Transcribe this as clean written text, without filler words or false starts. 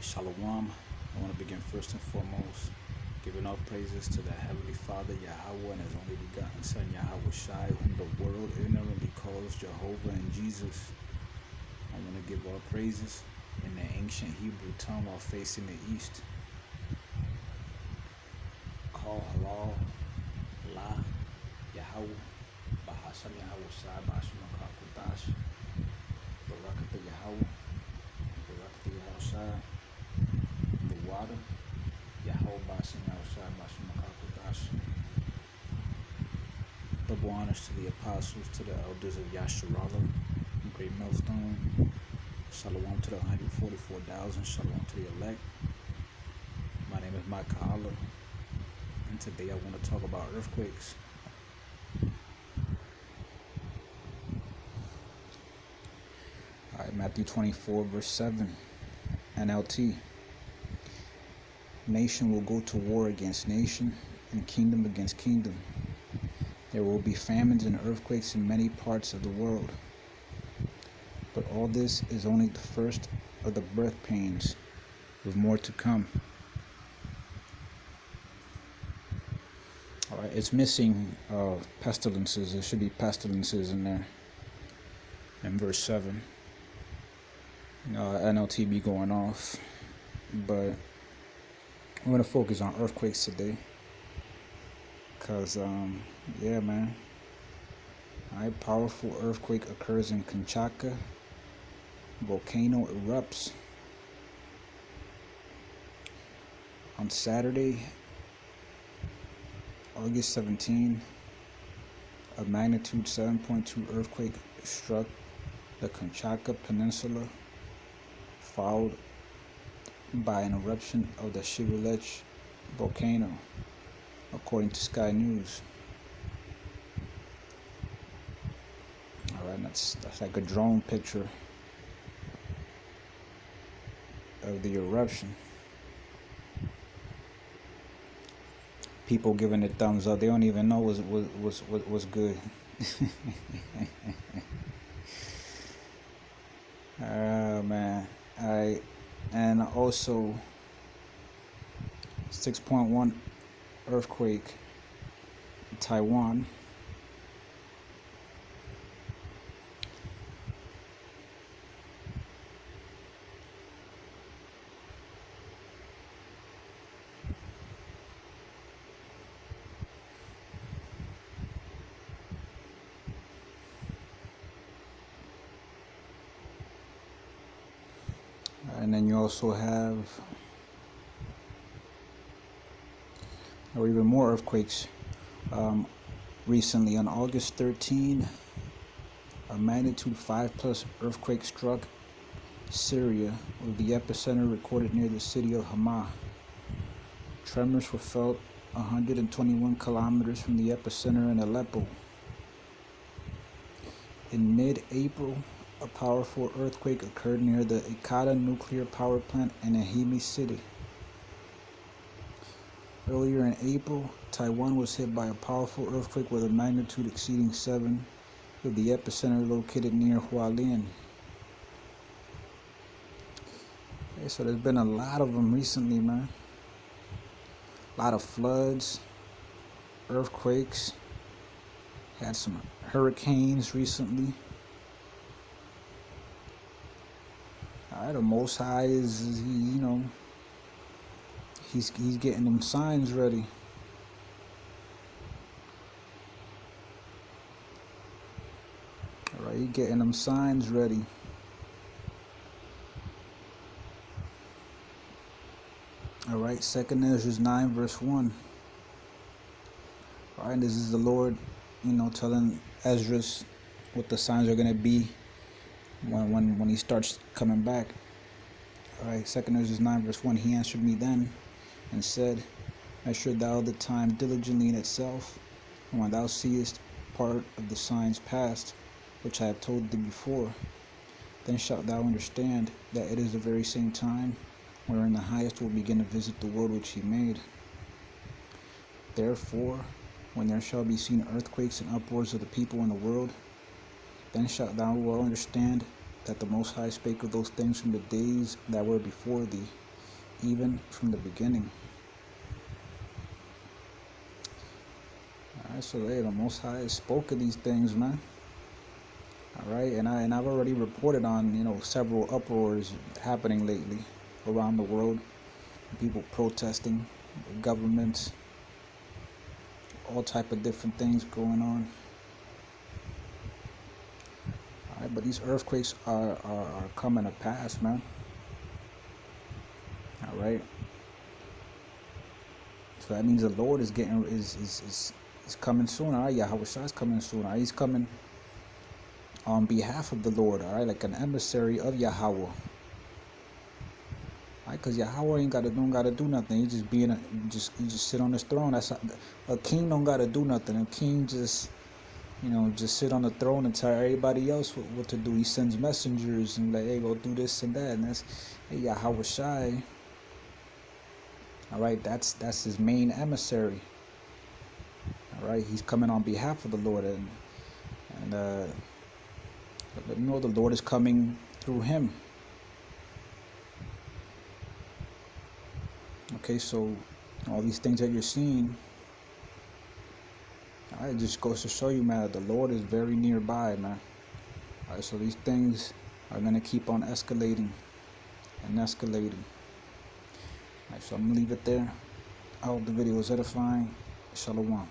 Shalom. I want to begin first and foremost giving all praises to the Heavenly Father Yahweh and His only begotten Son Yahweh Shai, whom the world ignorantly calls Jehovah and Jesus. I want to give all praises in the ancient Hebrew tongue while facing the east. Call halal, la, Yahweh, Bahasham Yahweh Shai, Bahasham Makakudash, Barakatha Yahweh, Barakatha Yahweh Shai. The water, Yahweh Bashim Yahushai Bashim Makakudash. Double honors to the apostles, to the elders of Yasharala, Greatmillstone. Shalom to the 144,000. Shalom to the elect. My name is Mike Kahala, and today I want to talk about earthquakes. Alright, Matthew 24, verse 7, NLT. Nation will go to war against nation, and kingdom against kingdom. There will be famines and earthquakes in many parts of the world. But all this is only the first of the birth pains, with more to come. Alright, it's missing pestilences. There should be pestilences in there. In verse 7. NLT be going off. But I'm going to focus on earthquakes today. Because, yeah, man. Alright, powerful earthquake occurs in Kanchaka. Volcano erupts. On Saturday, August 17, a magnitude 7.2 earthquake struck the Kanchaka Peninsula, followed by an eruption of the Shivalech volcano, according to Sky News. Alright, that's like a drone picture of the eruption. People giving it thumbs up. They don't even know what's good. Man. Alright. And also 6.1 earthquake in Taiwan. And then you also have, or even more earthquakes. Recently, on August 13, a magnitude 5+ earthquake struck Syria, with the epicenter recorded near the city of Hama. Tremors were felt 121 kilometers from the epicenter in Aleppo. In mid-April, a powerful earthquake occurred near the Ikeda nuclear power plant in Ehime City. Earlier in April, Taiwan was hit by a powerful earthquake with a magnitude exceeding 7, with the epicenter located near Hualien. Okay, so there's been a lot of them recently, man. A lot of floods, earthquakes, had some hurricanes recently. The Most High is he's getting them signs ready. Alright, he's getting them signs ready. Alright, 2nd Esdras 9 verse 1. Alright, this is the Lord, telling Esdras what the signs are gonna be when he starts coming back. Alright, 2nd Esdras 9 verse 1. He answered me then and said, measure thou the time diligently in itself, and when thou seest part of the signs past, which I have told thee before, then shalt thou understand that it is the very same time wherein the highest will begin to visit the world which he made. Therefore, when there shall be seen earthquakes and uproars of the people in the world, then shalt thou well understand that the Most High spake of those things from the days that were before thee, even from the beginning. All right, so hey, the Most High spoke of these things, man. All right, and I've already reported on, you know, several uproars happening lately around the world, people protesting, governments, all type of different things going on. All right, but these earthquakes are coming to pass, man. All right, so that means the Lord is getting is coming soon. All right, Yahweh is coming soon. All right, he's coming on behalf of the Lord, all right, like an emissary of Yahweh. All right, because Yahweh don't gotta do nothing. He just he just sit on his throne. That's a king don't gotta do nothing. A king just, you know, just sit on the throne and tell everybody else what to do. He sends messengers and like, hey, go do this and that. And that's, hey, Yahweh Shai. All right, that's his main emissary. All right, he's coming on behalf of the Lord, and let me know the Lord is coming through him. Okay, so all these things that you're seeing, all right, just goes to show you, man, that the Lord is very nearby, man. All right, so these things are gonna keep on escalating and escalating. All right, so I'm gonna leave it there. I hope the video was edifying. Shalom.